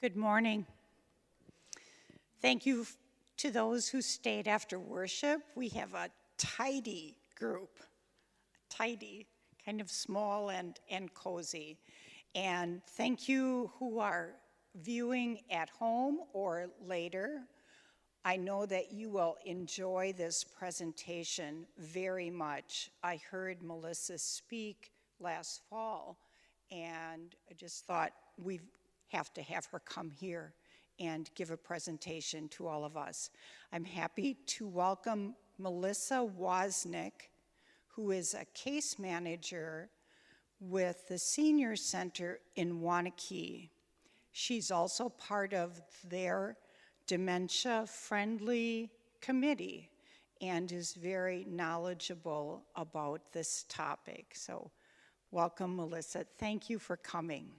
Good morning. Thank you to those who stayed after worship. We have a tidy group, tidy, kind of small and cozy. And thank you who are viewing at home or later. I know that you will enjoy this presentation very much. I heard Melissa speak last fall, and I just thought we have to have her come here and give a presentation to all of us. I'm happy to welcome Melissa Wozniak, who is a case manager with the Senior Center in Wanakee. She's also part of their dementia-friendly committee and is very knowledgeable about this topic. So welcome, Melissa. Thank you for coming.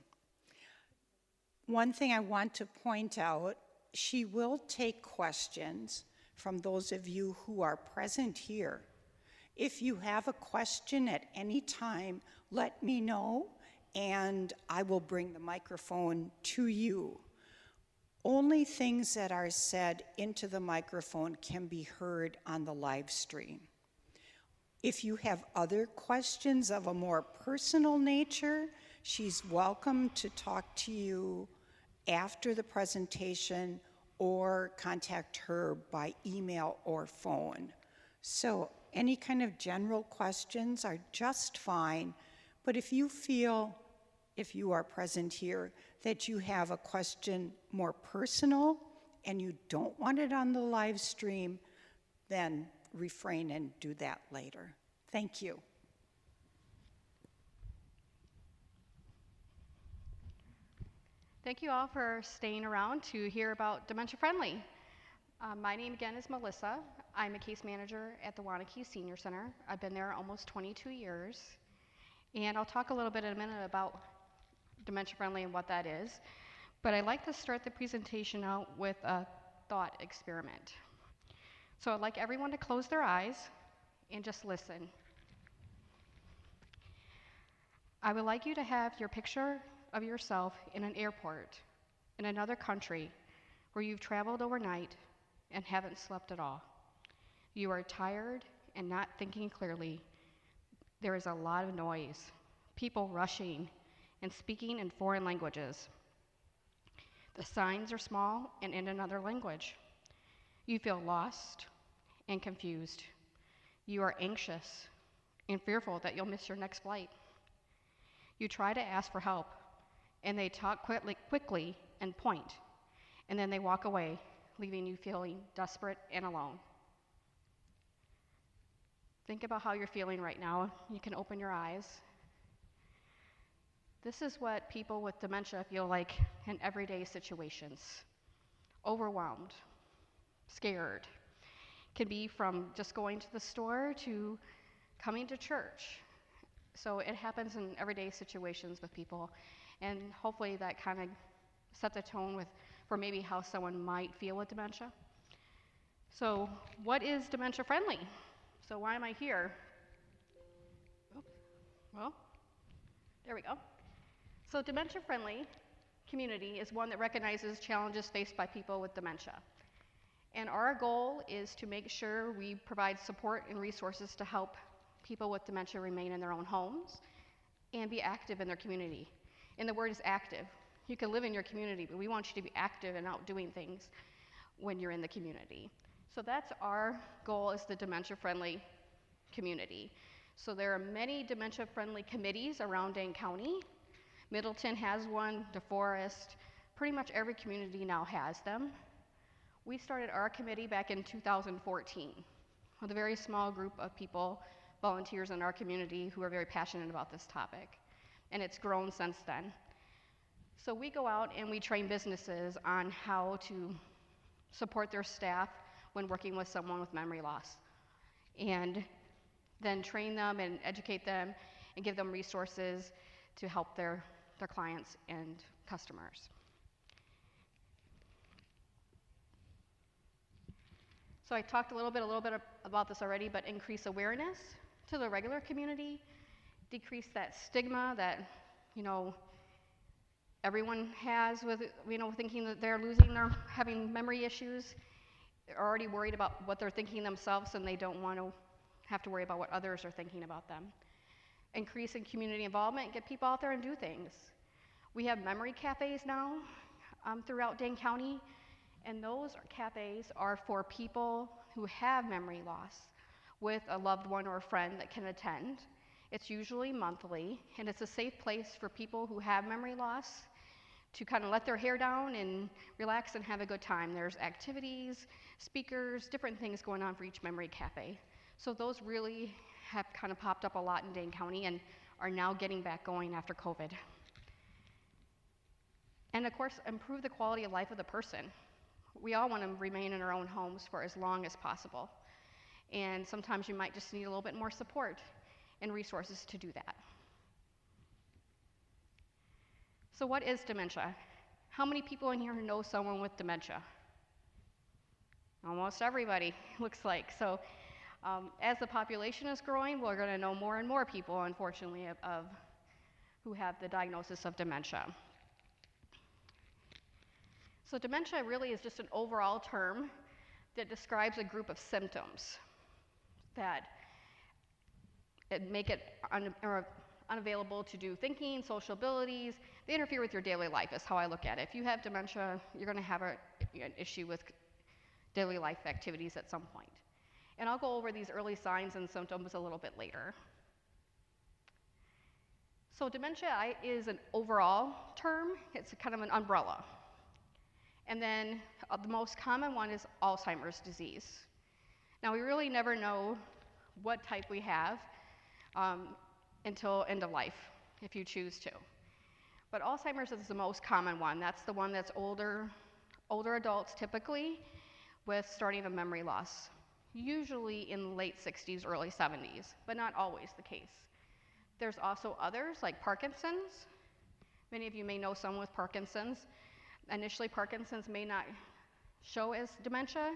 One thing I want to point out, she will take questions from those of you who are present here. If you have a question at any time, let me know, and I will bring the microphone to you. Only things that are said into the microphone can be heard on the live stream. If you have other questions of a more personal nature, she's welcome to talk to you after the presentation or contact her by email or phone. So any kind of general questions are just fine, but if you feel, if you are present here, that you have a question more personal and you don't want it on the live stream, then refrain and do that later. Thank you. Thank you all for staying around to hear about Dementia Friendly. My name again is Melissa. I'm a case manager at the Wanakee Senior Center. I've been there almost 22 years. And I'll talk a little bit in a minute about Dementia Friendly and what that is. But I'd like to start the presentation out with a thought experiment. So I'd like everyone to close their eyes and just listen. I would like you to have your picture of yourself in an airport in another country where you've traveled overnight and haven't slept at all. You are tired and not thinking clearly. There is a lot of noise, people rushing and speaking in foreign languages. The signs are small and in another language. You feel lost and confused. You are anxious and fearful that you'll miss your next flight. You try to ask for help, and they talk quickly and point, and then they walk away, leaving you feeling desperate and alone. Think about how you're feeling right now. You can open your eyes. This is what people with dementia feel like in everyday situations. Overwhelmed, scared. Can be from just going to the store to coming to church. So it happens in everyday situations with people, and hopefully that kind of set the tone for maybe how someone might feel with dementia. So what is dementia friendly? So why am I here? Oops. Well, there we go. So dementia friendly community is one that recognizes challenges faced by people with dementia. And our goal is to make sure we provide support and resources to help people with dementia remain in their own homes and be active in their community. And the word is active. You can live in your community, but we want you to be active and out doing things when you're in the community. So that's our goal, is the dementia-friendly community. So there are many dementia-friendly committees around Dane County. Middleton has one, DeForest. Pretty much every community now has them. We started our committee back in 2014 with a very small group of people, volunteers in our community who are very passionate about this topic. And it's grown since then. So we go out and we train businesses on how to support their staff when working with someone with memory loss. And then train them and educate them and give them resources to help their clients and customers. So I talked a little bit about this already, but increase awareness to the regular community, decrease that stigma that, everyone has with, thinking that they're having memory issues. They're already worried about what they're thinking themselves, and they don't want to have to worry about what others are thinking about them. Increase in community involvement, get people out there and do things. We have memory cafes now throughout Dane County, and those cafes are for people who have memory loss with a loved one or a friend that can attend. It's usually monthly, and it's a safe place for people who have memory loss to kind of let their hair down and relax and have a good time. There's activities, speakers, different things going on for each memory cafe. So those really have kind of popped up a lot in Dane County and are now getting back going after COVID. And of course, improve the quality of life of the person. We all want to remain in our own homes for as long as possible. And sometimes you might just need a little bit more support and resources to do that. So what is dementia? How many people in here know someone with dementia? Almost everybody, looks like. So as the population is growing, we're going to know more and more people, unfortunately, of who have the diagnosis of dementia. So dementia really is just an overall term that describes a group of symptoms that make it unavailable to do thinking, social abilities. They interfere with your daily life, is how I look at it. If you have dementia, you're going to have an issue with daily life activities at some point. And I'll go over these early signs and symptoms a little bit later. So dementia is an overall term. It's kind of an umbrella. And then the most common one is Alzheimer's disease. Now, we really never know what type we have until end of life, if you choose to. But Alzheimer's is the most common one. That's the one that's older adults typically with starting a memory loss, usually in late 60s, early 70s, but not always the case. There's also others like Parkinson's. Many of you may know someone with Parkinson's. Initially, Parkinson's may not show as dementia,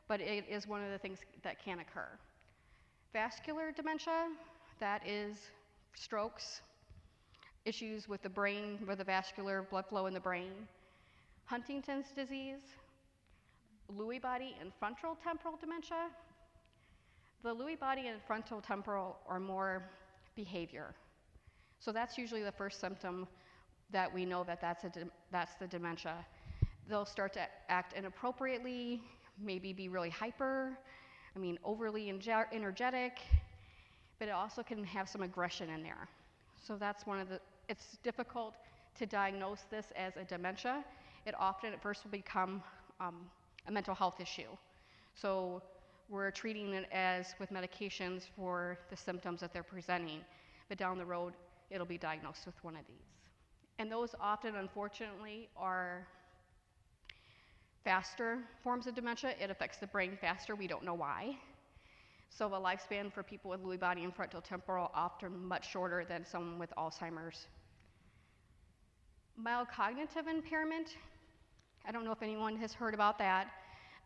but it is one of the things that can occur. Vascular dementia, that is strokes, issues with the brain, with the vascular blood flow in the brain. Huntington's disease, Lewy body and frontal temporal dementia. The Lewy body and frontal temporal are more behavior. So that's usually the first symptom that we know that that's the dementia. They'll start to act inappropriately, maybe be really hyper, overly energetic, but it also can have some aggression in there. So that's it's difficult to diagnose this as a dementia. It often at first will become a mental health issue. So we're treating it as with medications for the symptoms that they're presenting, but down the road, it'll be diagnosed with one of these. And those often, unfortunately, are faster forms of dementia. It affects the brain faster. We don't know why. So the lifespan for people with Lewy body and frontal temporal often much shorter than someone with Alzheimer's. Mild cognitive impairment, I don't know if anyone has heard about that.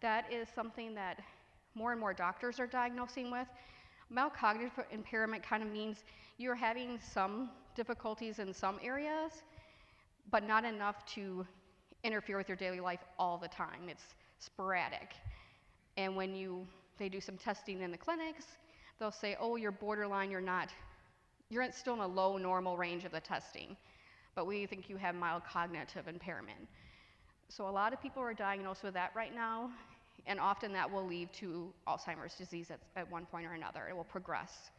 That is something that more and more doctors are diagnosing with. Mild cognitive impairment kind of means you're having some difficulties in some areas, but not enough to interfere with your daily life all the time. It's sporadic. And when they do some testing in the clinics, they'll say, oh, you're borderline, you're still in a low normal range of the testing, but we think you have mild cognitive impairment. So a lot of people are diagnosed with that right now, and often that will lead to Alzheimer's disease at one point or another. It will progress.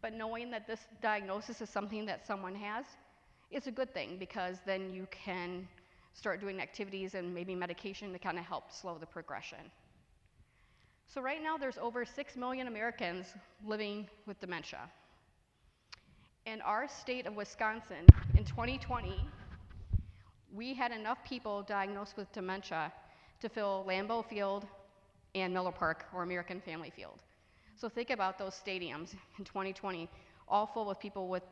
But knowing that this diagnosis is something that someone has is a good thing, because then you can start doing activities and maybe medication to kind of help slow the progression. So right now there's over 6 million Americans living with dementia. In our state of Wisconsin, in 2020, we had enough people diagnosed with dementia to fill Lambeau Field and Miller Park, or American Family Field. So think about those stadiums in 2020, all full with people with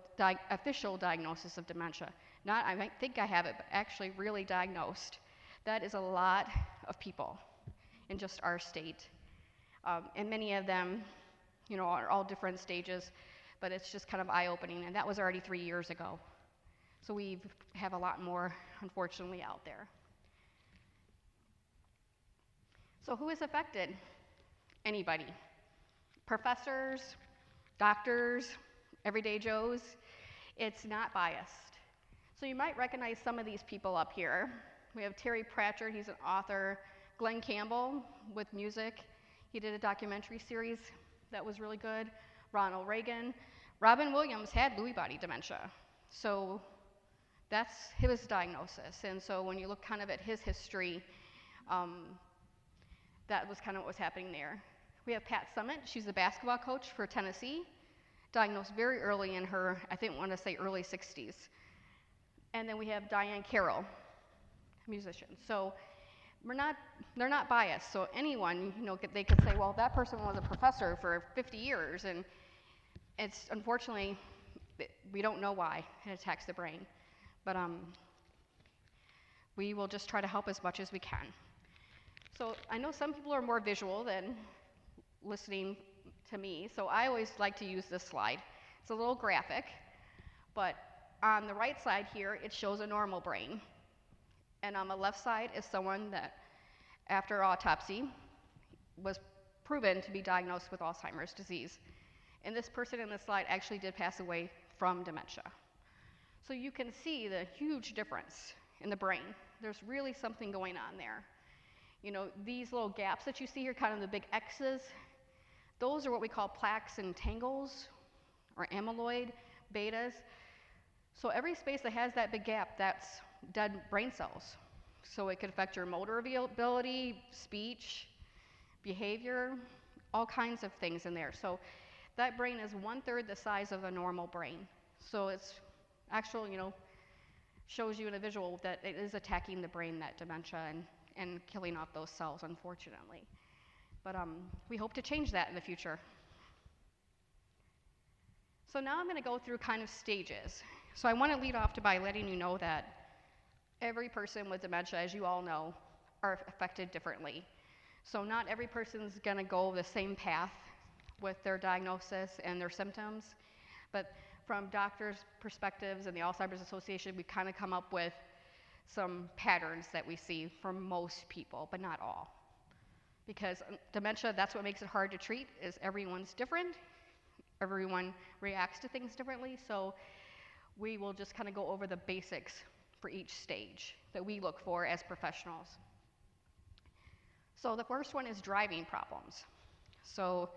official diagnosis of dementia. Not, I might think I have it, but actually really diagnosed. That is a lot of people in just our state. And many of them, are all different stages, but it's just kind of eye-opening, and that was already 3 years ago. So we have a lot more, unfortunately, out there. So who is affected? Anybody. Professors, doctors, everyday Joes. It's not biased. So you might recognize some of these people up here. We have Terry Pratchett, he's an author. Glenn Campbell with music. He did a documentary series that was really good. Ronald Reagan. Robin Williams had Lewy body dementia. So that's his diagnosis. And so when you look kind of at his history, that was kind of what was happening there. We have Pat Summitt. She's a basketball coach for Tennessee, diagnosed very early in her, I think I want to say early 60s. And then we have Diane Carroll, musician. So they're not biased. So anyone, they could say, well, that person was a professor for 50 years, and it's unfortunately, we don't know why it attacks the brain. But we will just try to help as much as we can. So I know some people are more visual than listening to me, so I always like to use this slide. It's a little graphic, but on the right side here, it shows a normal brain. And on the left side is someone that, after autopsy, was proven to be diagnosed with Alzheimer's disease. And this person in this slide actually did pass away from dementia. So you can see the huge difference in the brain. There's really something going on there. These little gaps that you see here, kind of the big X's, those are what we call plaques and tangles, or amyloid betas. So every space that has that big gap, that's dead brain cells. So it could affect your motor ability, speech, behavior, all kinds of things in there. So that brain is 1/3 the size of a normal brain. So it's actual, shows you in a visual that it is attacking the brain, that dementia, and killing off those cells, unfortunately. But we hope to change that in the future. So now I'm going to go through kind of stages. So I want to lead off by letting you know that every person with dementia, as you all know, are affected differently. So not every person's going to go the same path with their diagnosis and their symptoms, but from doctors' perspectives and the Alzheimer's Association, we kind of come up with some patterns that we see for most people, but not all. Because dementia, that's what makes it hard to treat, is everyone's different. Everyone reacts to things differently, so we will just kind of go over the basics for each stage that we look for as professionals. So the first one is driving problems. So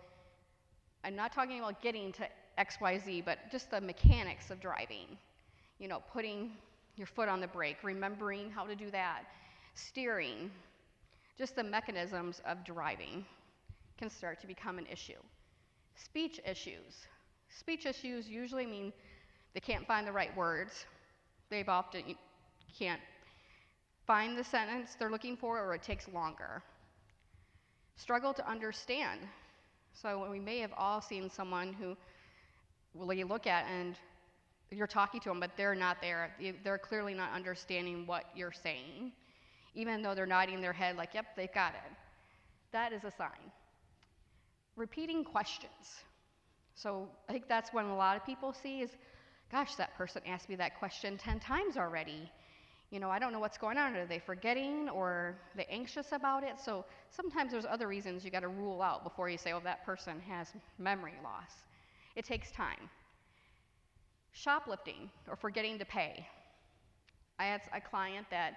I'm not talking about getting to XYZ, but just the mechanics of driving. Putting your foot on the brake, remembering how to do that, steering, just the mechanisms of driving can start to become an issue. Speech issues. Speech issues usually mean they can't find the right words. They've often can't find the sentence they're looking for, or it takes longer. Struggle to understand. So we may have all seen someone who you look at and you're talking to them, but they're not there. They're clearly not understanding what you're saying, even though they're nodding their head like, yep, they've got it. That is a sign. Repeating questions. So I think that's when a lot of people see is, gosh, that person asked me that question 10 times already. I don't know what's going on. Are they forgetting, or are they anxious about it? So sometimes there's other reasons you got to rule out before you say, oh, that person has memory loss. It takes time. Shoplifting or forgetting to pay. I had a client that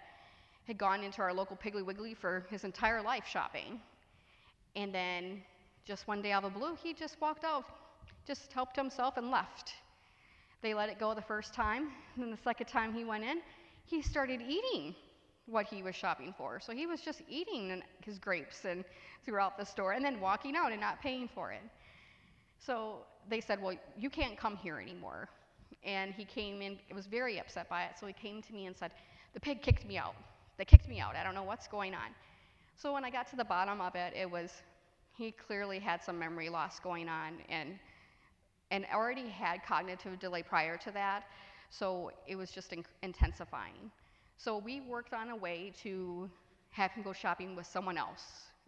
had gone into our local Piggly Wiggly for his entire life shopping, and then just one day out of the blue, he just walked out, just helped himself and left. They let it go the first time, and then the second time he went in, he started eating what he was shopping for. So he was just eating his grapes and throughout the store, and then walking out and not paying for it. So they said, well, you can't come here anymore. And he came in, was very upset by it, so he came to me and said, the pig kicked me out. They kicked me out. I don't know what's going on. So when I got to the bottom of it, it was, he clearly had some memory loss going on, and already had cognitive delay prior to that, so it was just intensifying. So we worked on a way to have him go shopping with someone else,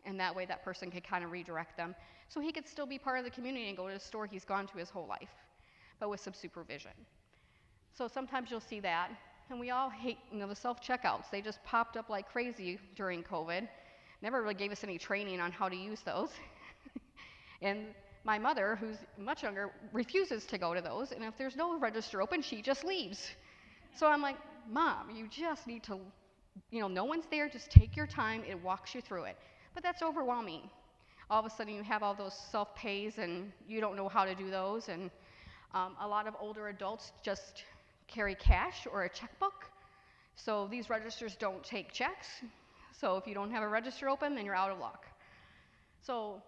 and that way that person could kind of redirect them, so he could still be part of the community and go to the store he's gone to his whole life, but with some supervision. So sometimes you'll see that, and we all hate, the self-checkouts. They just popped up like crazy during COVID. Never really gave us any training on how to use those. And my mother, who's much younger, refuses to go to those, and if there's no register open, she just leaves. So I'm like, Mom, you just need to, no one's there, just take your time, it walks you through it. But that's overwhelming. All of a sudden you have all those self-pays and you don't know how to do those, and a lot of older adults just carry cash or a checkbook. So these registers don't take checks. So if you don't have a register open, then you're out of luck. So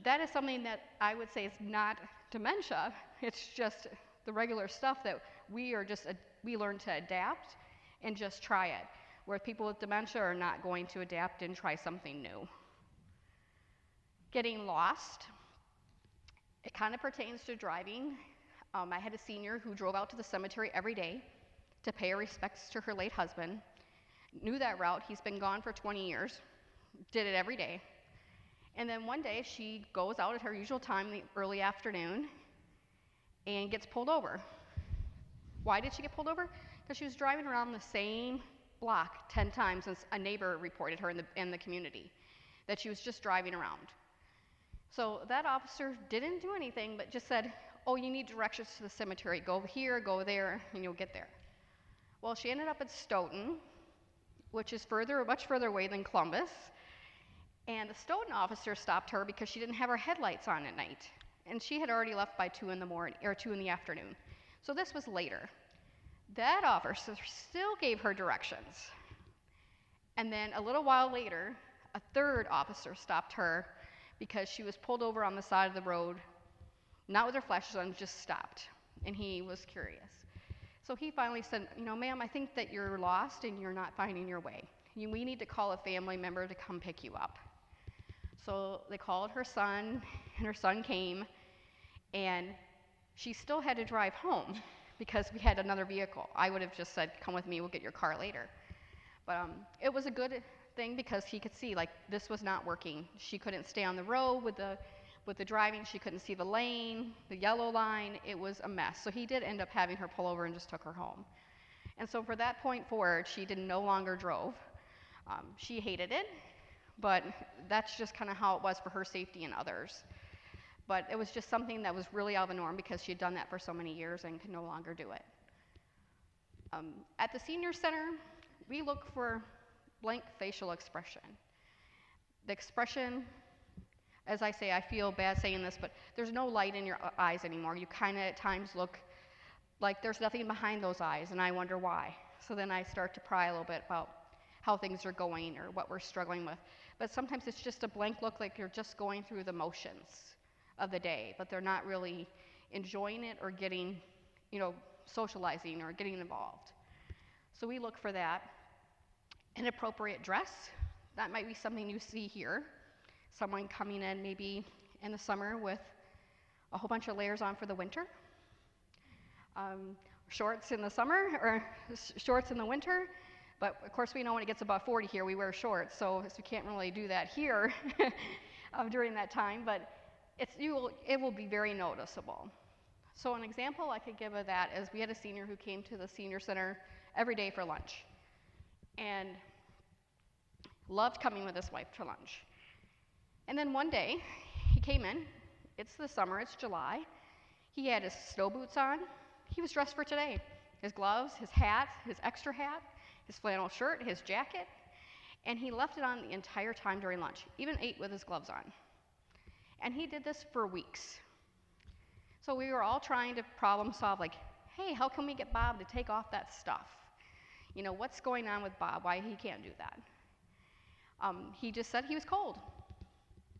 that is something that I would say is not dementia. It's just the regular stuff that we learn to adapt and just try it. Where people with dementia are not going to adapt and try something new. Getting lost. It kind of pertains to driving. I had a senior who drove out to the cemetery every day to pay her respects to her late husband. Knew that route. He's been gone for 20 years. Did it every day. And then one day she goes out at her usual time in the early afternoon and gets pulled over. Why did she get pulled over? Because she was driving around the same block 10 times, and a neighbor reported her in the community that she was just driving around. So that officer didn't do anything, but just said, oh, you need directions to the cemetery. Go here, go there, and you'll get there. Well, she ended up at Stoughton, which is much further away than Columbus. And the Stoughton officer stopped her because she didn't have her headlights on at night. And she had already left by 2 in the morning, or 2 in the afternoon. So this was later. That officer still gave her directions. And then a little while later, a third officer stopped her because she was pulled over on the side of the road, not with her flashes on, just stopped. And he was curious. So he finally said, ma'am, I think that you're lost and you're not finding your way. We need to call a family member to come pick you up. So they called her son, and her son came, and she still had to drive home because we had another vehicle. I would have just said, come with me, we'll get your car later. But it was a good thing because he could see, this was not working. She couldn't stay on the road with the driving. She couldn't see the lane, the yellow line. It was a mess. So he did end up having her pull over and just took her home. And so from that point forward, she no longer drove. She hated it, but that's just kind of how it was for her safety and others. But it was just something that was really out of the norm because she had done that for so many years and could no longer do it. At the senior center, we look for blank facial expression. The expression, as I say, I feel bad saying this, but there's no light in your eyes anymore. You kind of at times look like there's nothing behind those eyes, and I wonder why. So then I start to pry a little bit about how things are going or what we're struggling with. But sometimes it's just a blank look, like you're just going through the motions of the day, but they're not really enjoying it or getting, socializing or getting involved. So we look for that. Inappropriate dress, that might be something you see here. Someone coming in maybe in the summer with a whole bunch of layers on for the winter. Shorts in the summer or shorts in the winter. But of course we know when it gets above 40 here we wear shorts, so we can't really do that here during that time, but it will be very noticeable. So an example I could give of that is we had a senior who came to the senior center every day for lunch and loved coming with his wife to lunch. And then one day he came in, it's the summer, it's July, he had his snow boots on, he was dressed for today. His gloves, his hat, his extra hat, his flannel shirt, his jacket, and he left it on the entire time during lunch, even ate with his gloves on. And he did this for weeks. So we were all trying to problem solve, hey, how can we get Bob to take off that stuff? What's going on with Bob, why he can't do that? He just said he was cold.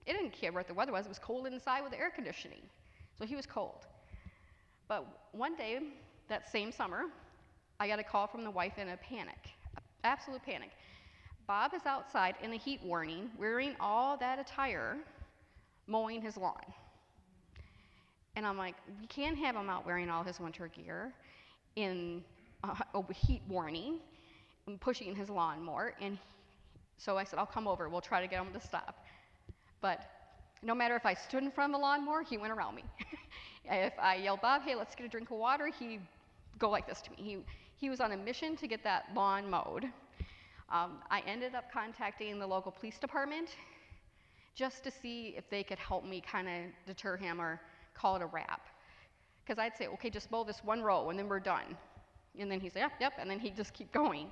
It didn't care what the weather was, it was cold inside with the air conditioning. So he was cold. But one day, that same summer, I got a call from the wife in a panic, absolute panic. Bob is outside in a heat warning, wearing all that attire, mowing his lawn. And I'm like, we can't have him out wearing all his winter gear in a heat warning and pushing his lawnmower. And so I said, I'll come over, we'll try to get him to stop. But no matter if I stood in front of the lawnmower, he went around me. If I yelled, Bob, hey, let's get a drink of water, he go like this to me. He was on a mission to get that lawn mowed. I ended up contacting the local police department just to see if they could help me kind of deter him or call it a wrap. Because I'd say, okay, just mow this one row and then we're done. And then he'd say, yep, yep, and then he'd just keep going.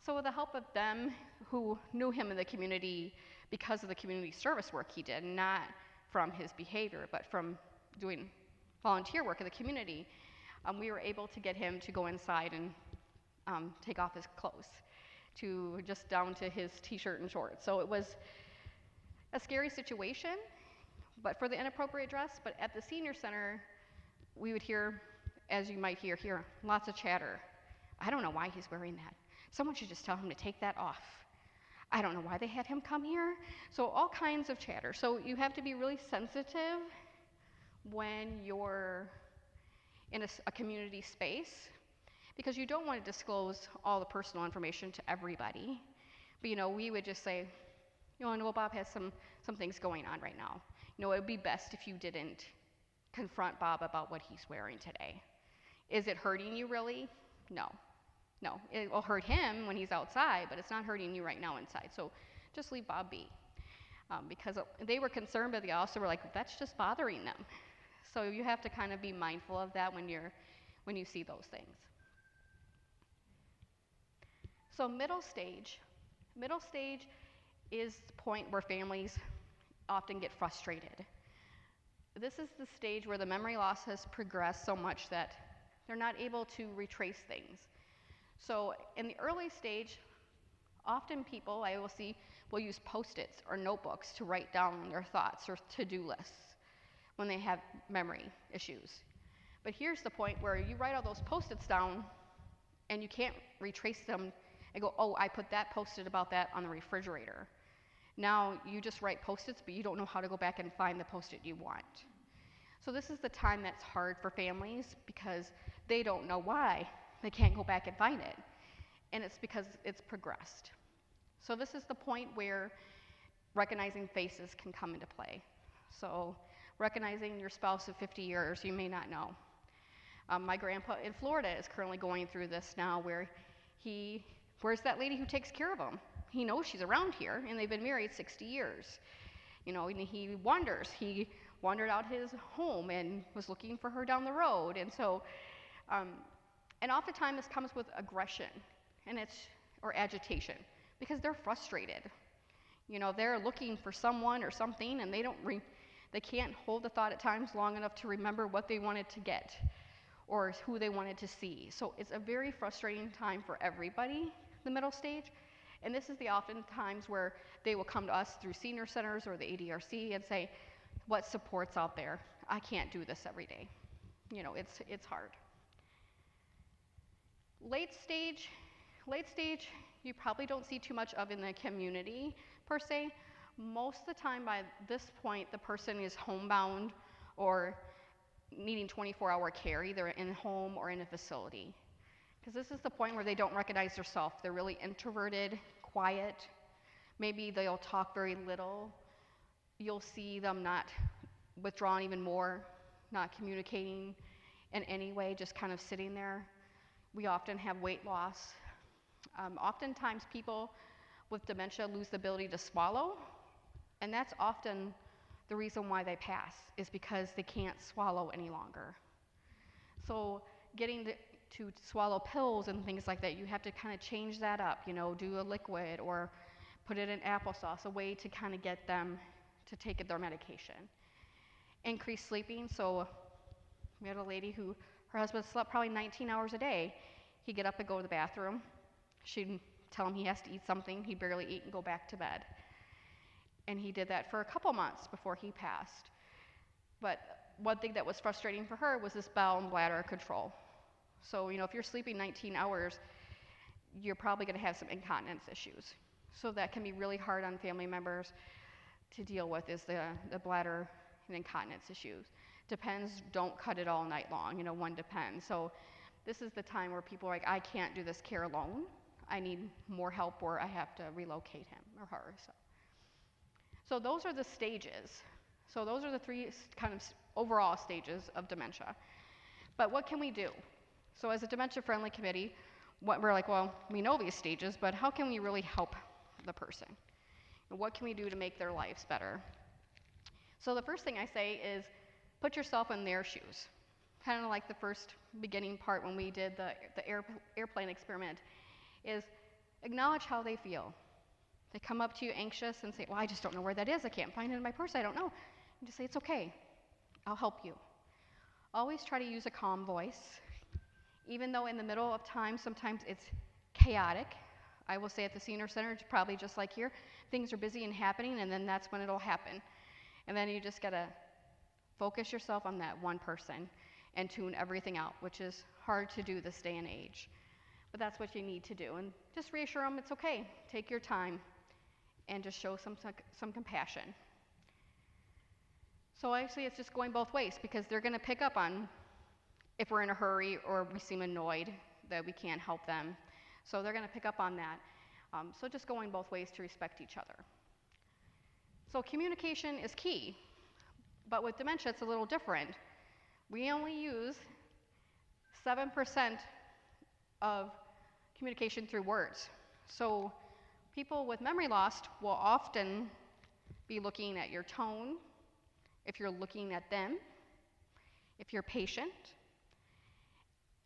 So with the help of them who knew him in the community because of the community service work he did, not from his behavior, but from doing volunteer work in the community, we were able to get him to go inside and take off his clothes to just down to his t-shirt and shorts. So it was a scary situation, but for the inappropriate dress. But at the senior center, we would hear, as you might hear here, lots of chatter. I don't know why he's wearing that. Someone should just tell him to take that off. I don't know why they had him come here. So all kinds of chatter. So you have to be really sensitive when you're in a community space, because you don't want to disclose all the personal information to everybody. But we would just say, well, Bob has some things going on right now. It would be best if you didn't confront Bob about what he's wearing today. Is it hurting you really? No. No, it will hurt him when he's outside, but it's not hurting you right now inside. So just leave Bob be. Because they were concerned, but they also were like, that's just bothering them. So you have to kind of be mindful of that when you see those things. So middle stage is the point where families often get frustrated. This is the stage where the memory loss has progressed so much that they're not able to retrace things. So in the early stage, often people I will see will use Post-its or notebooks to write down their thoughts or to-do lists when they have memory issues. But here's the point where you write all those Post-its down and you can't retrace them and go, oh, I put that Post-it about that on the refrigerator. Now you just write Post-its, but you don't know how to go back and find the Post-it you want. So this is the time that's hard for families because they don't know why they can't go back and find it. And it's because it's progressed. So this is the point where recognizing faces can come into play. So recognizing your spouse of 50 years, you may not know. My grandpa in Florida is currently going through this now where where's that lady who takes care of him? He knows she's around here and they've been married 60 years. And he wanders. He wandered out his home and was looking for her down the road. And so, and oftentimes this comes with aggression or agitation because they're frustrated. They're looking for someone or something and they can't hold the thought at times long enough to remember what they wanted to get or who they wanted to see. So it's a very frustrating time for everybody, the middle stage. And this is the often times where they will come to us through senior centers or the ADRC and say, what support's out there? I can't do this every day. It's hard. Late stage, you probably don't see too much of in the community per se. Most of the time by this point, the person is homebound or needing 24-hour care, either in home or in a facility. Because this is the point where they don't recognize themselves. They're really introverted, quiet. Maybe they'll talk very little. You'll see them not withdrawn even more, not communicating in any way, just kind of sitting there. We often have weight loss. Oftentimes people with dementia lose the ability to swallow, and that's often the reason why they pass, is because they can't swallow any longer. So getting to swallow pills and things like that, you have to kind of change that up, do a liquid or put it in applesauce, a way to kind of get them to take their medication. Increase sleeping, so we had a lady who, her husband slept probably 19 hours a day. He'd get up and go to the bathroom. She'd tell him he has to eat something. He'd barely eat and go back to bed. And he did that for a couple months before he passed. But one thing that was frustrating for her was this bowel and bladder control. So, if you're sleeping 19 hours, you're probably going to have some incontinence issues. So that can be really hard on family members to deal with, is the bladder and incontinence issues. Depends, don't cut it all night long, one depends. So this is the time where people are like, I can't do this care alone. I need more help, or I have to relocate him or her. So those are the stages. So those are the three kind of overall stages of dementia. But what can we do? So as a dementia-friendly committee, what we're like, well, we know these stages, but how can we really help the person? And what can we do to make their lives better? So the first thing I say is put yourself in their shoes. Kind of like the first beginning part when we did the airplane experiment, is acknowledge how they feel. They come up to you anxious and say, well, I just don't know where that is. I can't find it in my purse. I don't know. And just say, it's okay. I'll help you. Always try to use a calm voice. Even though in the middle of time, sometimes it's chaotic. I will say at the senior center, it's probably just like here. Things are busy and happening, and then that's when it'll happen. And then you just got to focus yourself on that one person and tune everything out, which is hard to do this day and age. But that's what you need to do. And just reassure them it's okay. Take your time and just show some compassion. So actually it's just going both ways, because they're going to pick up on if we're in a hurry or we seem annoyed that we can't help them. So they're going to pick up on that. So just going both ways to respect each other. So communication is key, but with dementia it's a little different. We only use 7% of communication through words. So people with memory loss will often be looking at your tone, if you're looking at them, if you're patient,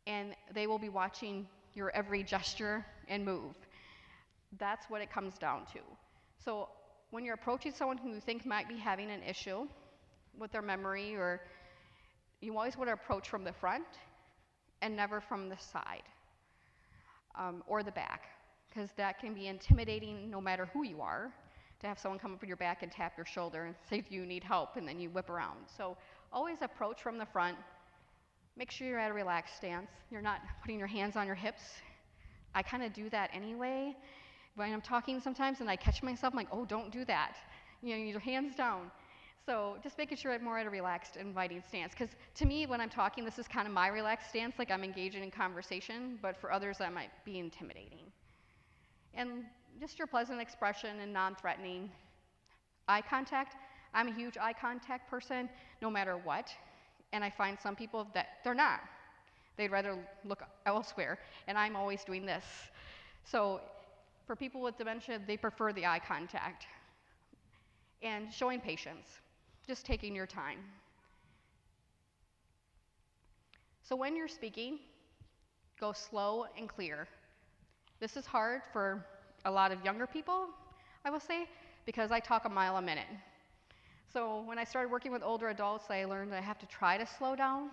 and they will be watching your every gesture and move. That's what it comes down to. So when you're approaching someone who you think might be having an issue with their memory, or you always want to approach from the front and never from the side or the back, because that can be intimidating no matter who you are, to have someone come up on your back and tap your shoulder and say, do you need help? And then you whip around. So always approach from the front. Make sure you're at a relaxed stance. You're not putting your hands on your hips. I kind of do that anyway when I'm talking sometimes, and I catch myself, I'm like, oh, don't do that. You know, your hands down. So just making sure I'm more at a relaxed, inviting stance. Because to me, when I'm talking, this is kind of my relaxed stance, like I'm engaging in conversation, but for others that might be intimidating. And just your pleasant expression and non-threatening. Eye contact, I'm a huge eye contact person, no matter what. And I find some people that they're not. They'd rather look elsewhere, and I'm always doing this. So for people with dementia, they prefer the eye contact. And showing patience, just taking your time. So when you're speaking, go slow and clear. This is hard for a lot of younger people, I will say, because I talk a mile a minute. So when I started working with older adults, I learned that I have to try to slow down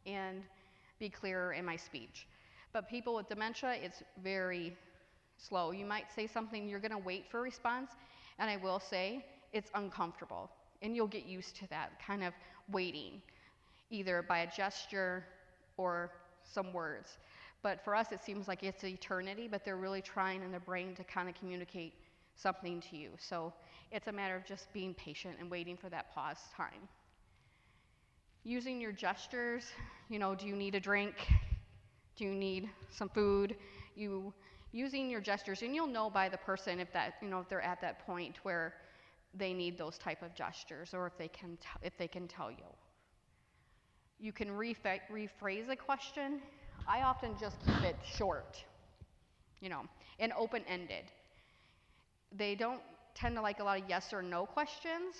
and be clearer in my speech. But people with dementia, it's very slow. You might say something, you're gonna wait for a response, and I will say it's uncomfortable. And you'll get used to that kind of waiting, either by a gesture or some words. But for us, it seems like it's eternity, but they're really trying in their brain to kind of communicate something to you. So it's a matter of just being patient and waiting for that pause time. Using your gestures, you know, do you need a drink? Do you need some food? Using your gestures, and you'll know by the person if that, you know, if they're at that point where they need those type of gestures, or if they can tell you. You can rephrase a question. I often just keep it short, you know, and open-ended. They don't tend to like a lot of yes or no questions,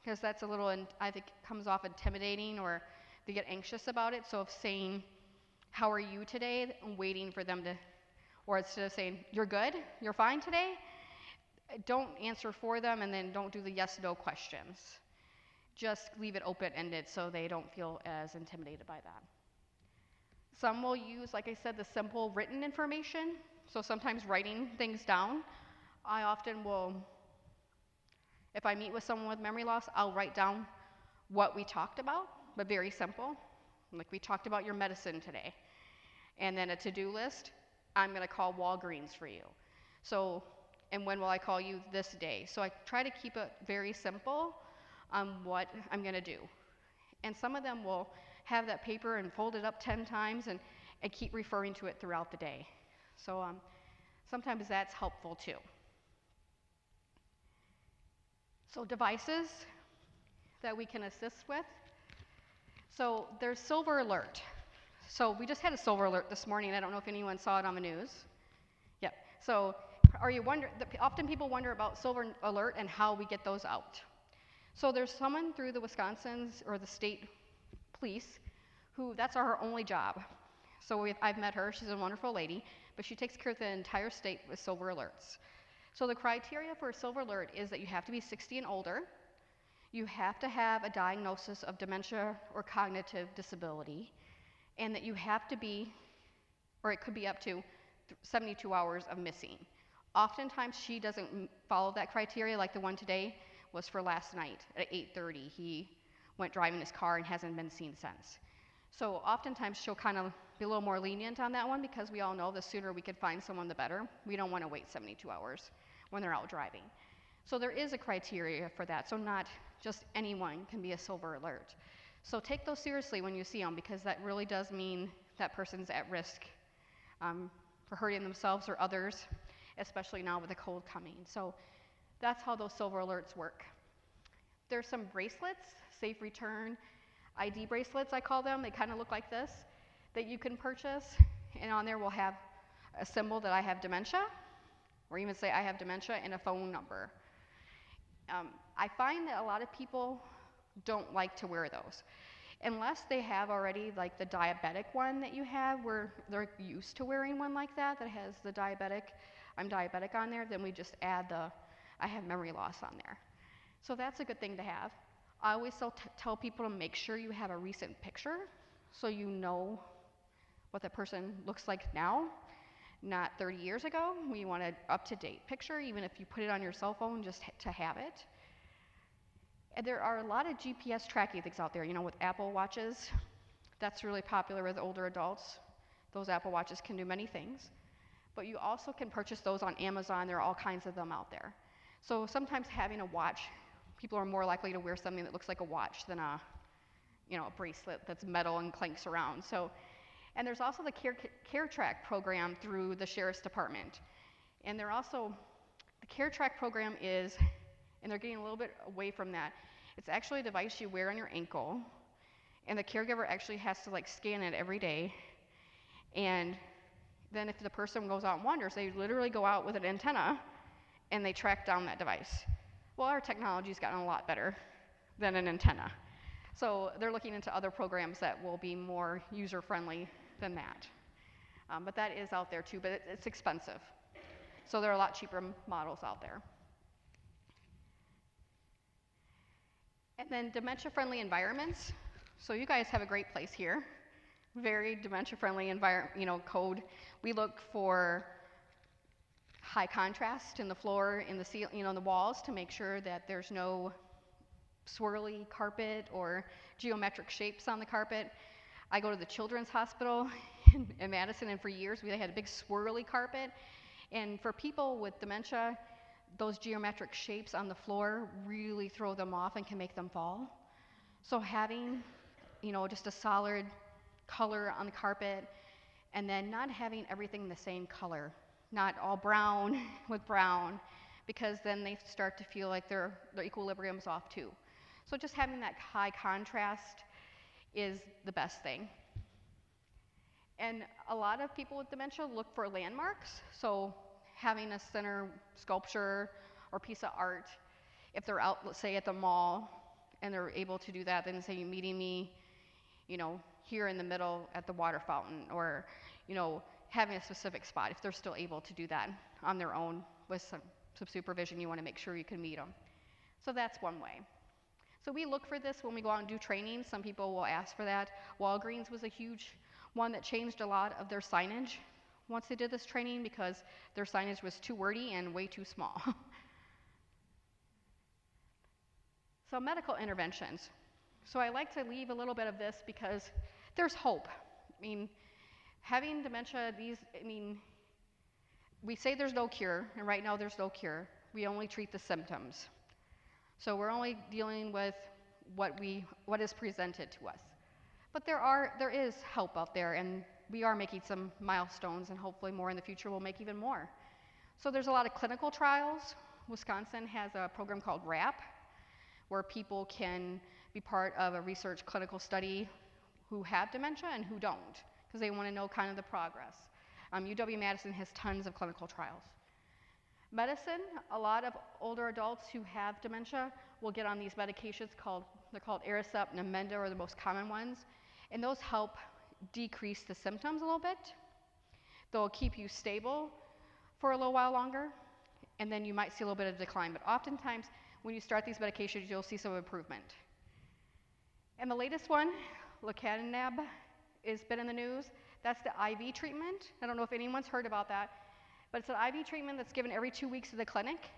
because that's a little, I think, comes off intimidating, or they get anxious about it. So if saying, how are you today, and waiting for them to, or instead of saying, you're good, you're fine today, don't answer for them, and then don't do the yes-no questions. Just leave it open-ended so they don't feel as intimidated by that. Some will use, like I said, the simple written information. So sometimes writing things down. I often will, if I meet with someone with memory loss, I'll write down what we talked about, but very simple. Like, we talked about your medicine today. And then a to-do list, I'm gonna call Walgreens for you. So, and when will I call you this day? So I try to keep it very simple on what I'm gonna do. And some of them will have that paper and fold it up 10 times and keep referring to it throughout the day. So sometimes that's helpful too. So devices that we can assist with. So there's Silver Alert. So we just had a silver alert this morning. I don't know if anyone saw it on the news. Yep. So often people wonder about silver alert and how we get those out. So there's someone through the Wisconsin's or the state police who that's her only job. So I've met her. She's a wonderful lady, but she takes care of the entire state with silver alerts. So the criteria for a silver alert is that you have to be 60 and older. You have to have a diagnosis of dementia or cognitive disability, and that you have to be, or it could be up to 72 hours of missing. Oftentimes she doesn't follow that criteria, like the one today was for last night at 8:30. He went driving his car and hasn't been seen since. So oftentimes she'll kind of be a little more lenient on that one because we all know the sooner we can find someone, the better. We don't want to wait 72 hours when they're out driving. So there is a criteria for that, so not just anyone can be a silver alert. So take those seriously when you see them, because that really does mean that person's at risk for hurting themselves or others, especially now with the cold coming. So that's how those silver alerts work. There's some bracelets, safe return ID bracelets, I call them. They kind of look like this, that you can purchase, and on there we'll have a symbol that I have dementia, or even say I have dementia and a phone number. I find that a lot of people don't like to wear those unless they have already like the diabetic one that you have, where they're used to wearing one like that has the diabetic, I'm diabetic on there. Then we just add the I have memory loss on there. So that's a good thing to have. I always tell people to make sure you have a recent picture so you know what the person looks like now, not 30 years ago. We want an up-to-date picture, even if you put it on your cell phone, just to have it. And there are a lot of GPS tracking things out there, with Apple Watches. That's really popular with older adults. Those Apple Watches can do many things. But you also can purchase those on Amazon. There are all kinds of them out there. So sometimes having a watch, people are more likely to wear something that looks like a watch than a bracelet that's metal and clanks around. So, and there's also the Care Track program through the Sheriff's Department. And the Care Track program is, and they're getting a little bit away from that, it's actually a device you wear on your ankle, and the caregiver actually has to scan it every day. And then if the person goes out and wanders, they literally go out with an antenna and they track down that device. Well, our technology's gotten a lot better than an antenna. So they're looking into other programs that will be more user-friendly than that. But that is out there too, but it's expensive. So there are a lot cheaper models out there. And then dementia-friendly environments. So you guys have a great place here. Very dementia-friendly code. We look for high contrast in the floor, in the ceiling, in the walls, to make sure that there's no swirly carpet or geometric shapes on the carpet. I go to the Children's Hospital in Madison, and for years they had a big swirly carpet. And for people with dementia, those geometric shapes on the floor really throw them off and can make them fall. So having, just a solid color on the carpet, and then not having everything the same color, not all brown with brown, because then they start to feel like their equilibrium's off too. So just having that high contrast is the best thing. And a lot of people with dementia look for landmarks, so having a center sculpture or piece of art, if they're out, let's say at the mall, and they're able to do that, then say you're meeting me, here in the middle at the water fountain, or, having a specific spot, if they're still able to do that on their own with some supervision. You want to make sure you can meet them. So that's one way. So we look for this when we go out and do training. Some people will ask for that. Walgreens was a huge one that changed a lot of their signage once they did this training, because their signage was too wordy and way too small. So medical interventions. So I like to leave a little bit of this because there's hope. Having dementia, we say there's no cure, and right now there's no cure. We only treat the symptoms. So we're only dealing with what is presented to us. But there is help out there, and we are making some milestones, and hopefully more in the future. We'll make even more. So there's a lot of clinical trials. Wisconsin has a program called WRAP, where people can be part of a research clinical study who have dementia and who don't. because they want to know kind of the progress. UW-Madison has tons of clinical trials. Medicine, a lot of older adults who have dementia will get on these medications they're called Aricept and Namenda are the most common ones, and those help decrease the symptoms a little bit. They'll keep you stable for a little while longer, and then you might see a little bit of decline, but oftentimes when you start these medications, you'll see some improvement. And the latest one, lecanemab, has been in the news. That's the IV treatment. I don't know if anyone's heard about that, but it's an IV treatment that's given every 2 weeks at the clinic.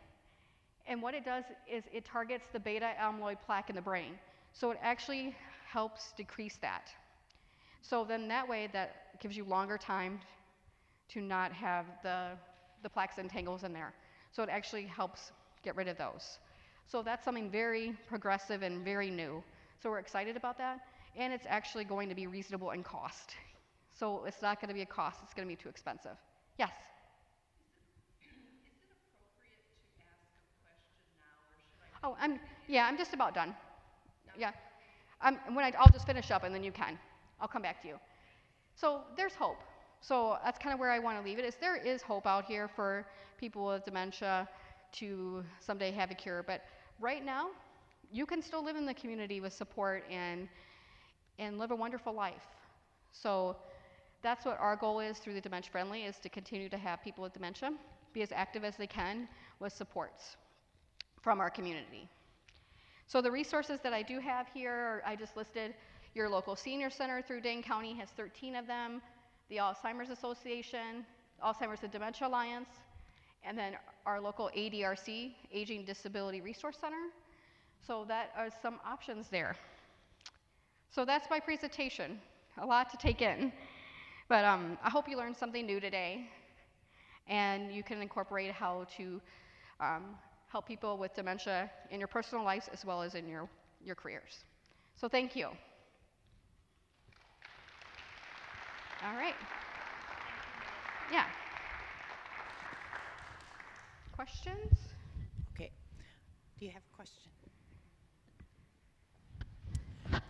And what it does is it targets the beta amyloid plaque in the brain. So it actually helps decrease that. So then that way, that gives you longer time to not have the plaques and tangles in there. So it actually helps get rid of those. So that's something very progressive and very new. So we're excited about that. And it's actually going to be reasonable in cost. So it's not going to be a cost, it's going to be too expensive. Yes? Oh, I'm just about done. Yeah. I'll just finish up and then you can. I'll come back to you. So there's hope. So that's kind of where I want to leave it, is there is hope out here for people with dementia to someday have a cure. But right now, you can still live in the community with support and live a wonderful life. So that's what our goal is through the Dementia Friendly, is to continue to have people with dementia be as active as they can with supports from our community. So the resources that I do have here, I just listed your local senior center through Dane County has 13 of them, the Alzheimer's Association, Alzheimer's and Dementia Alliance, and then our local ADRC, Aging Disability Resource Center. So that are some options there. So that's my presentation, a lot to take in. But I hope you learned something new today, and you can incorporate how to help people with dementia in your personal lives as well as in your careers. So thank you. All right. Yeah. Questions? Okay. Do you have a question?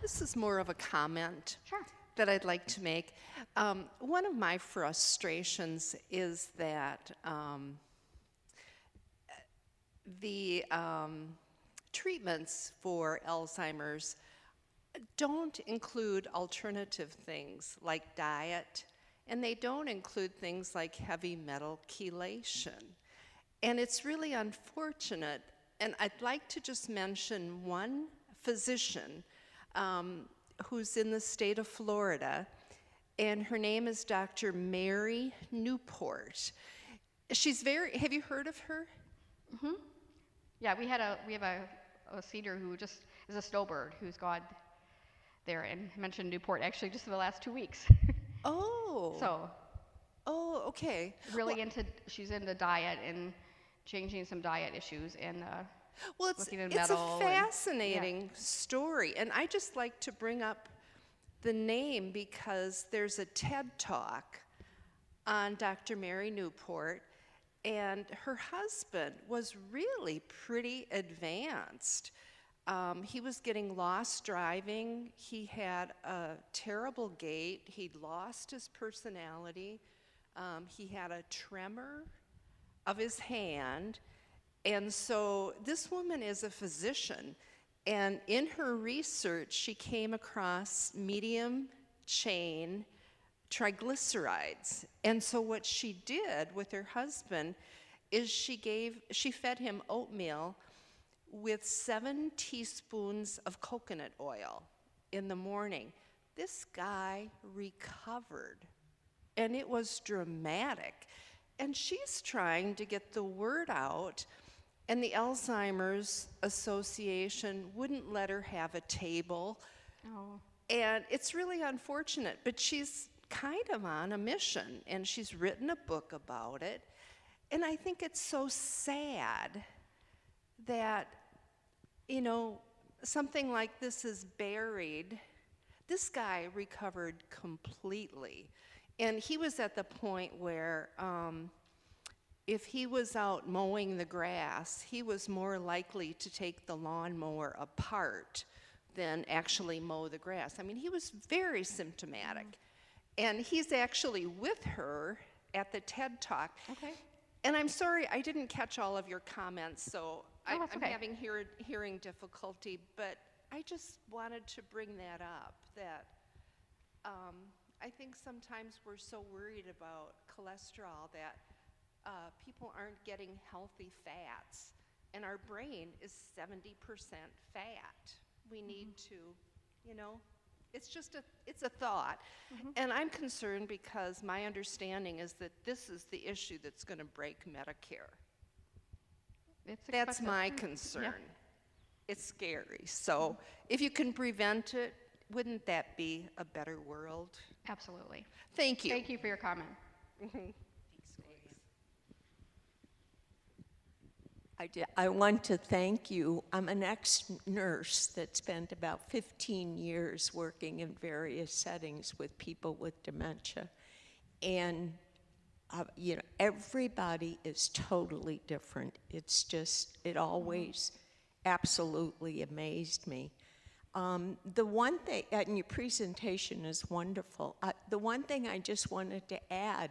This is more of a comment Sure. that I'd like to make. One of my frustrations is that the treatments for Alzheimer's don't include alternative things like diet, and they don't include things like heavy metal chelation. And it's really unfortunate, and I'd like to just mention one physician who's in the state of Florida, and her name is Dr. Mary Newport. Have you heard of her? Mm-hmm. Yeah, we have a senior who just is a snowbird who's gone there and mentioned Newport actually just in the last 2 weeks. Oh. So. Oh, okay. Really she's into diet and changing some diet issues and well, it's a fascinating story, and I just like to bring up the name because there's a TED Talk on Dr. Mary Newport, and her husband was really pretty advanced. He was getting lost driving. He had a terrible gait. He'd lost his personality. He had a tremor of his hand. And so this woman is a physician, and in her research, she came across medium chain triglycerides. And so what she did with her husband is she fed him oatmeal with 7 teaspoons of coconut oil in the morning. This guy recovered, and it was dramatic. And she's trying to get the word out, and the Alzheimer's Association wouldn't let her have a table. Oh. And it's really unfortunate, but she's kind of on a mission, and she's written a book about it. And I think it's so sad that, something like this is buried. This guy recovered completely. And he was at the point where if he was out mowing the grass, he was more likely to take the lawnmower apart than actually mow the grass. I mean, he was very symptomatic. And he's actually with her at the TED Talk. Okay. And I'm sorry, I didn't catch all of your comments, so That's I'm okay. having hearing difficulty, but I just wanted to bring that up, that I think sometimes we're so worried about cholesterol that people aren't getting healthy fats, and our brain is 70% fat. We need to, you know, it's a thought. And I'm concerned because my understanding is that this is the issue that's going to break Medicare. That's my concern. Yeah. It's scary. So if you can prevent it, wouldn't that be a better world? Absolutely. Thank you. Thank you for your comment. I want to thank you. I'm an ex-nurse that spent about 15 years working in various settings with people with dementia. And, you know, everybody is totally different. It's just, it always absolutely amazed me. The one thing, and your presentation is wonderful. The one thing I just wanted to add,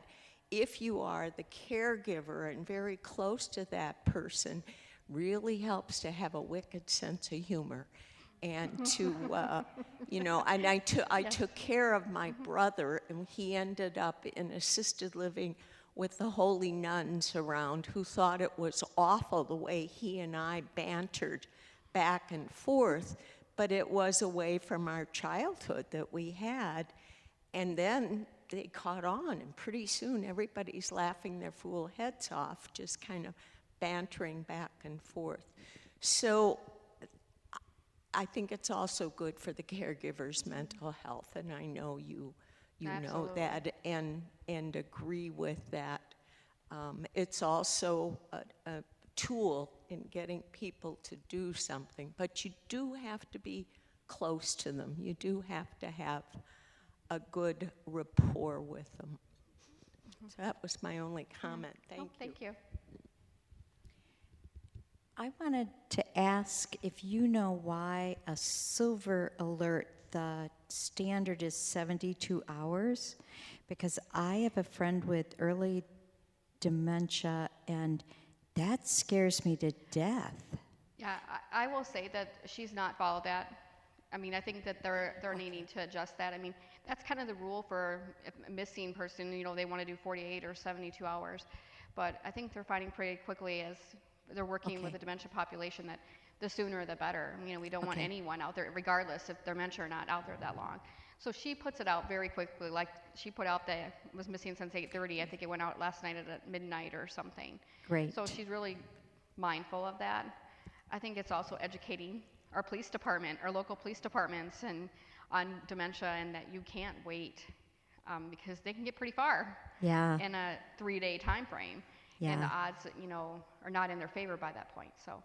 if you are the caregiver and very close to that person, really helps to have a wicked sense of humor and to, you know, and I took care of my brother, and he ended up in assisted living with the holy nuns around who thought it was awful the way he and I bantered back and forth, but it was away from our childhood that we had. And then they caught on, and pretty soon everybody's laughing their fool heads off, just kind of bantering back and forth. So I think it's also good for the caregiver's mental health, and I know you know that and agree with that. It's also a tool in getting people to do something, but you do have to be close to them. You do have to have a good rapport with them. So that was my only comment. Thank you. Thank you. I wanted to ask if you know why a silver alert, the standard is 72 hours, because I have a friend with early dementia, and that scares me to death. Yeah, I will say that she's not followed that. I mean, I think that they're needing to adjust that. I mean, that's kind of the rule for a missing person. You know, they want to do 48 or 72 hours. But I think they're finding pretty quickly as they're working with the dementia population that the sooner the better. You know, we don't want anyone out there, regardless if they're dementia or not, out there that long. So she puts it out very quickly. Like she put out that was missing since 8:30. I think it went out last night at midnight or something. Great. So she's really mindful of that. I think it's also educating our police department, our local police departments, and on dementia, and that you can't wait because they can get pretty far in a 3-day time frame. And the odds, you know, are not in their favor by that point. So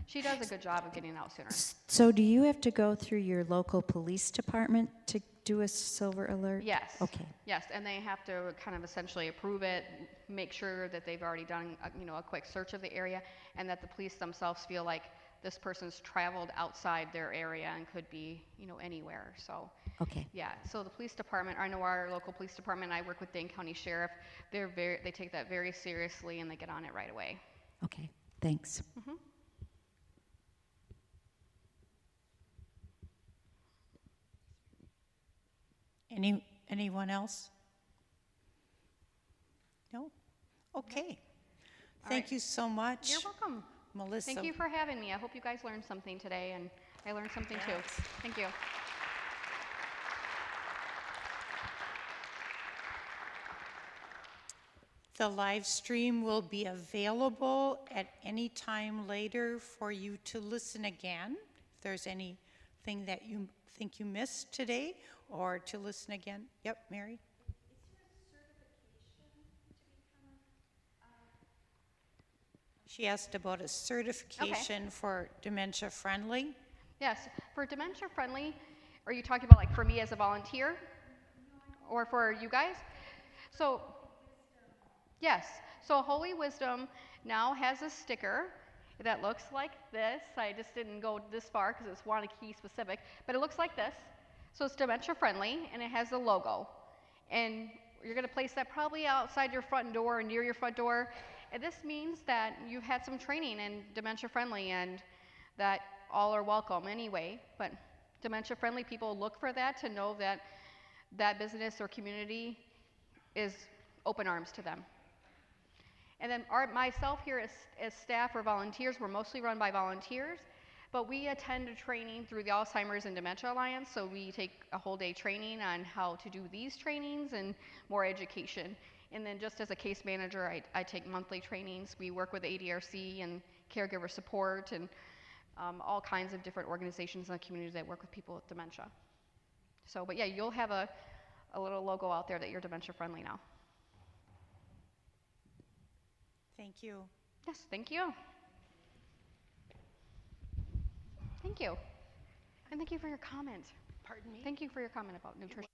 she does a good job of getting out sooner. So do you have to go through your local police department to do a silver alert? Yes. Okay. Yes, and they have to kind of essentially approve it, make sure that they've already done, a quick search of the area, and that the police themselves feel like this person's traveled outside their area and could be, anywhere. So. Yeah, so the police department, I know our local police department, I work with Dane County Sheriff, they take that very seriously and they get on it right away. Okay, thanks. Mm-hmm. Anyone else? No? Okay. Thank you so much. You're welcome. Melissa. Thank you for having me. I hope you guys learned something today, and I learned something too. Thank you. The live stream will be available at any time later for you to listen again. If there's anything that you think you missed today, or to listen again. Yep, Mary? She asked about a certification for dementia friendly. Yes, for dementia friendly, are you talking about like for me as a volunteer? Or for you guys? So, yes, so Holy Wisdom now has a sticker that looks like this. I just didn't go this far because it's Wanakee specific, but it looks like this. So it's dementia friendly, and it has a logo. And you're going to place that probably outside your front door or near your front door. And this means that you've had some training in dementia friendly and that all are welcome anyway. But dementia friendly people look for that to know that that business or community is open arms to them. And then myself here as staff or volunteers, we're mostly run by volunteers, but we attend a training through the Alzheimer's and Dementia Alliance, so we take a whole day training on how to do these trainings and more education. And then just as a case manager, I take monthly trainings. We work with ADRC and caregiver support and all kinds of different organizations in the community that work with people with dementia. So, but yeah, you'll have a little logo out there that you're dementia friendly now. Thank you. Yes, thank you. Thank you. And thank you for your comment. Pardon me? Thank you for your comment about nutrition.